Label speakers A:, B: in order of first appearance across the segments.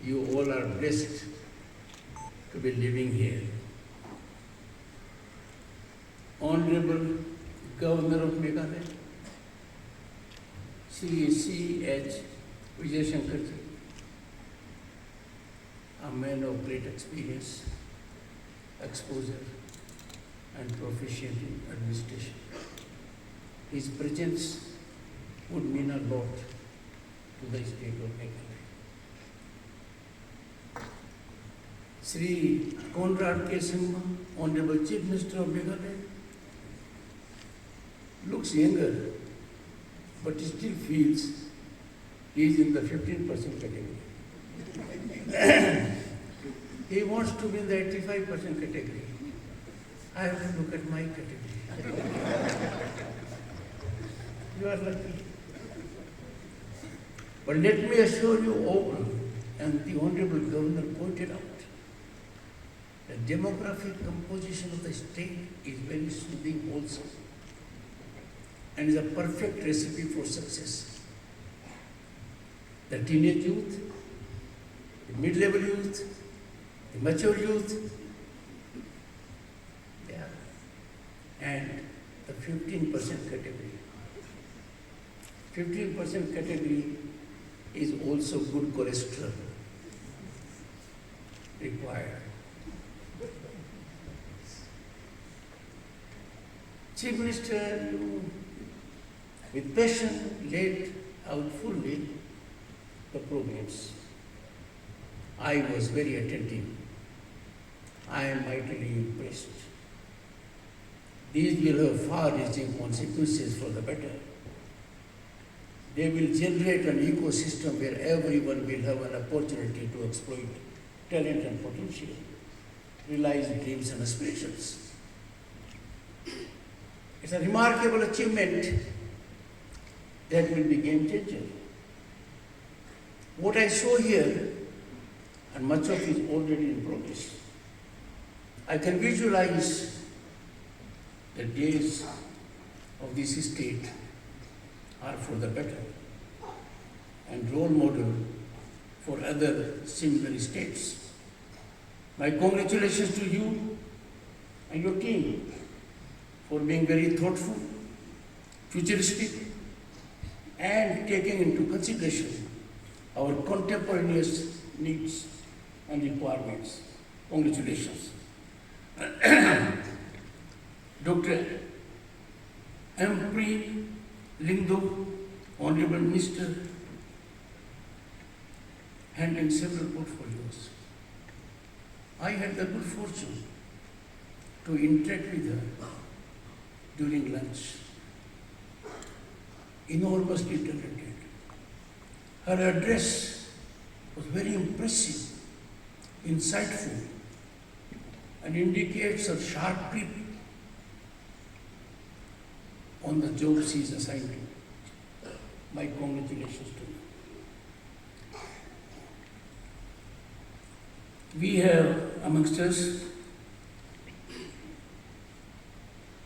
A: You all are blessed to be living here. Honorable Governor of Meghalaya, Shri C.H. Vijayashankarji, a man of great experience, exposure, and proficient in administration. His presence would mean a lot to the state of Meghalaya. Sri Conrad K. Singma, Honorable Chief Minister of Meghalaya, looks younger, but still feels he is in the 15% category. He wants to be in the 85% category. I have to look at my category. You are lucky. But let me assure you all, and the Honorable Governor pointed out, the demographic composition of the state is very soothing also, and is a perfect recipe for success. The teenage youth, the mid-level youth, the mature youth, and the 15% category. 15% category is also good cholesterol required. Chief Minister, you with passion laid out fully the programs. I was very attentive. I am mightily impressed. These will have far-reaching consequences for the better. They will generate an ecosystem where everyone will have an opportunity to exploit talent and potential, realize dreams and aspirations. It's a remarkable achievement that will be game changer. What I show here, and much of it is already in progress, I can visualize the days of this state are for the better and role model for other similar states. My congratulations to you and your team for being very thoughtful, futuristic, and taking into consideration our contemporaneous needs and requirements. Congratulations. Dr. M. Lingdo, Honorable Minister, handling several portfolios. I had the good fortune to interact with her during lunch. Enormously talented. Her address was very impressive, insightful, and indicates a sharp grip on the job she is assigned to. My congratulations to you. We have amongst us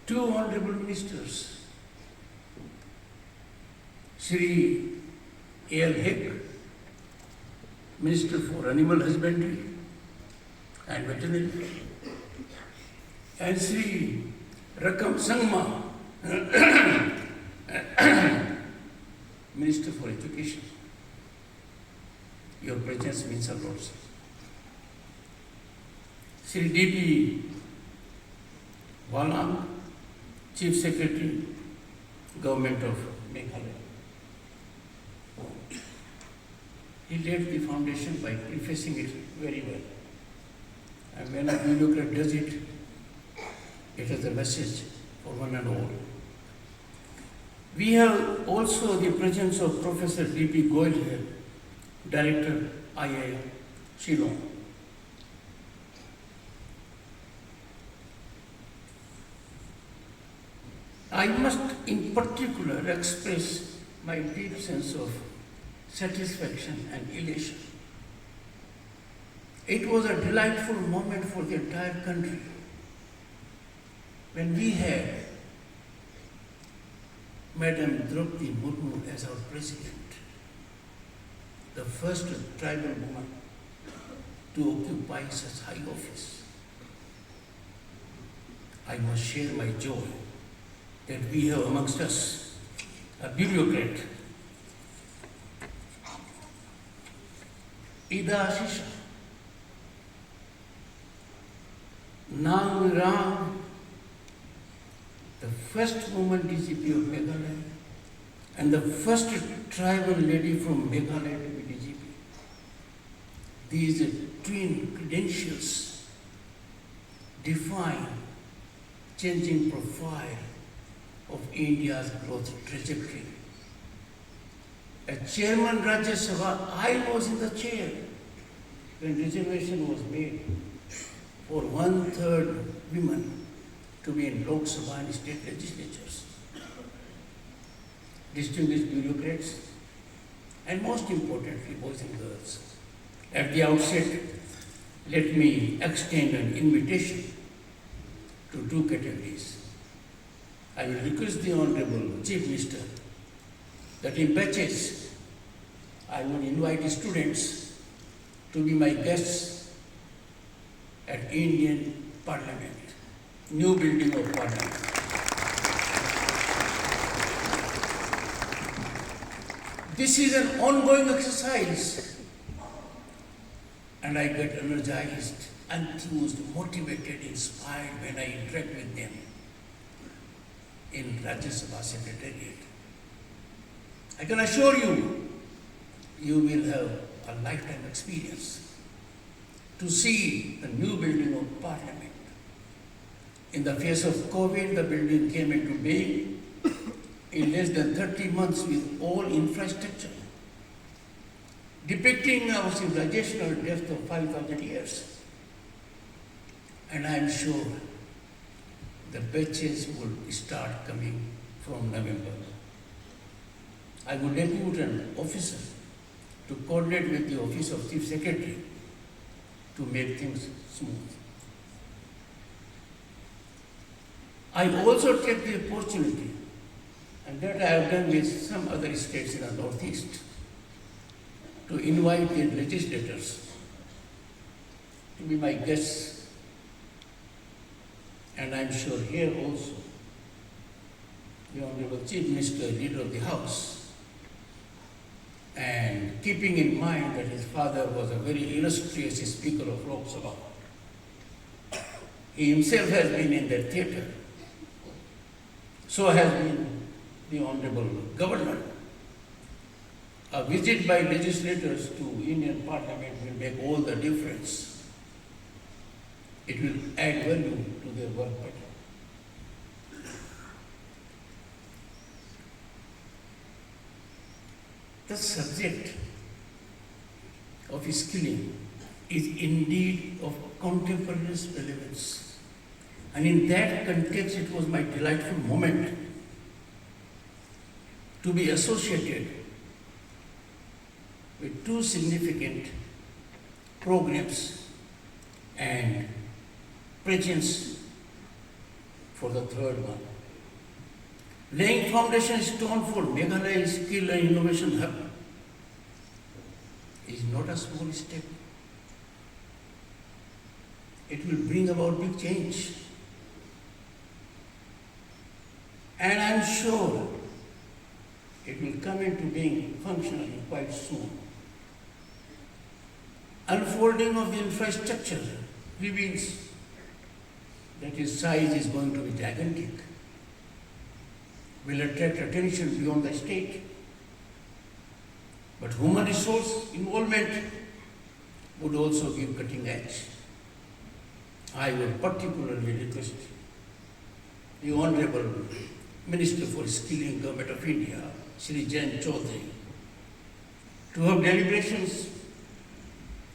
A: two honorable ministers, Shri A.L. Hek, Minister for Animal Husbandry and Veterinary, and Shri Rakam Sangma, Minister for Education. Your presence means a lot, sir. Shri D.P. Walang, Chief Secretary, Government of Meghalaya. He laid the foundation by prefacing it very well. And when a bureaucrat does it, it is a message for one and all. We have also the presence of Professor D.P. Goyal here, Director, IIM, Shillong. I must in particular express my deep sense of satisfaction and elation. It was a delightful moment for the entire country when we had Madam Draupadi Murmu as our president, the first tribal woman to occupy such high office. I must share my joy that we have amongst us a bureaucrat, Ida Ashisha, Nang Ram, the first woman DGP of Meghalaya and the first tribal lady from Meghalaya to be DGP. These twin credentials define changing profile of India's growth trajectory. As Chairman Rajya Sabha, I was in the chair when reservation was made for 1/3 women to be in Lok Sabha and state legislatures. Distinguished bureaucrats, and most importantly, boys and girls. At the outset, let me extend an invitation to two categories. I will request the Honorable Chief Minister that in batches, I would invite students to be my guests at Indian Parliament, new building of Parliament. This is an ongoing exercise, and I get energized, enthused, motivated, inspired when I interact with them in Rajya Sabha Secretariat. I can assure you, you will have a lifetime experience to see the new building of Parliament. In the face of COVID, the building came into being in less than 30 months with all infrastructure, depicting our civilizational depth of 5,000 years. And I am sure the batches will start coming from November. I would depute an officer to coordinate with the Office of Chief Secretary to make things smooth. I also take the opportunity, and that I have done with some other states in the Northeast, to invite the legislators to be my guests. And I am sure here also, the Honorable Chief Minister, Leader of the House, and keeping in mind that his father was a very illustrious Speaker of Lok Sabha, he himself has been in that theatre. So has been the Honorable Governor. A visit by legislators to Indian Parliament will make all the difference. It will add value to their work better. The subject of skilling is indeed of contemporary relevance. And in that context, it was my delightful moment to be associated with two significant programs and presence for the third one. Laying foundation stone for Meghalaya Skill and Innovation Hub is not a small step. It will bring about big change. And I am sure it will come into being functional quite soon. Unfolding of the infrastructure reveals that its size is going to be gigantic, will attract attention beyond the state. But human resource involvement would also give cutting edge. I would particularly request the Honorable Minister for Skilling, Government of India, Shri Jain Chaudhary, to have deliberations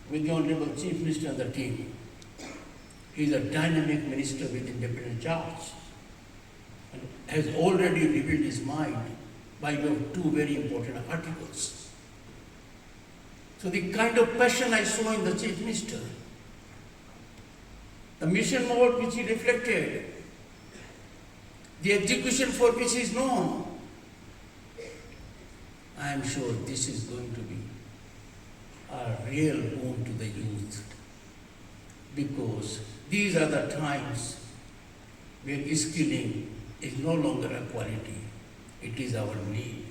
A: with the Honorable Chief Minister and the team. He is a dynamic minister with independent charge and has already revealed his mind by way of two very important articles. So the kind of passion I saw in the Chief Minister, the mission mode which he reflected, the execution for which he is known, I am sure this is going to be a real boon to the youth because these are the times where skilling is no longer a quality, it is our need.